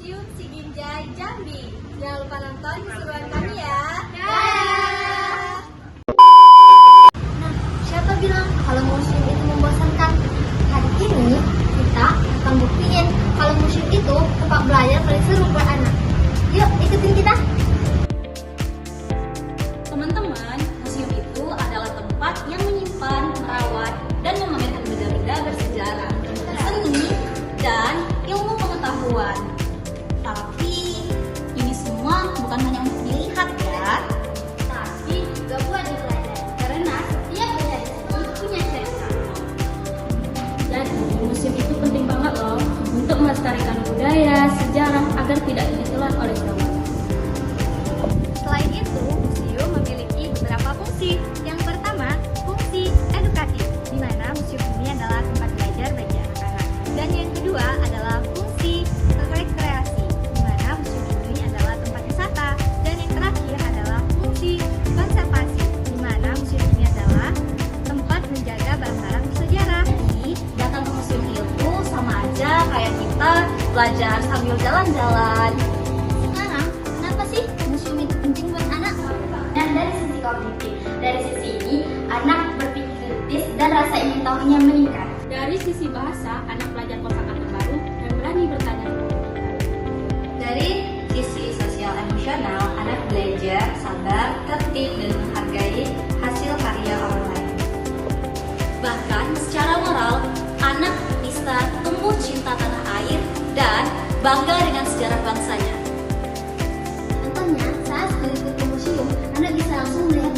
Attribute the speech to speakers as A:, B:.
A: Museum Siginjai Jambi. Jangan lupa nonton keseruan kami ya.
B: Nah, siapa bilang kalau museum itu membosankan? Hari ini kita akan buktiin kalau museum itu tempat belajar paling seru buat anak. Yuk, ikutin kita.
C: Teman-teman, museum itu adalah tempat yang menyimpan, merawat, dan memamerkan benda-benda bersejarah, seni, dan ilmu pengetahuan. Tapi ini semua bukan hanya untuk dilihat ya,
B: Tapi juga buat dipelajari karena setiap benda di sini punya cerita.
C: jadi museum itu penting banget loh untuk melestarikan budaya, sejarah agar tidak ditelan oleh zaman.
A: Selain itu, museum memiliki beberapa fungsi. Yang pertama, fungsi edukatif, di mana museum ini adalah tempat belajar bagi anak-anak. Dan yang kedua adalah fungsi rekreasi, di mana museum ini adalah tempat wisata. Dan yang terakhir adalah fungsi konservasi, di mana museum ini adalah tempat menjaga barang-barang bersejarah.
C: Jadi, datang ke museum itu sama aja kayak kita belajar sambil jalan-jalan.
B: Sekarang, kenapa sih museum itu penting buat anak?
C: Dan dari sisi kognitif, dari sisi ini anak berpikir kritis dan rasa ingin tahunya meningkat. Dari sisi bahasa, anak belajar kosakata baru dan berani bertanya. Dari sisi sosial emosional, anak belajar sabar, tertib, dan menghargai hasil karya orang lain. Bahkan secara moral, anak bisa tumbuh cinta tanah air dan bangga dengan sejarah bangsanya.
B: Contohnya, saat sekali ke museum, anak bisa langsung melihat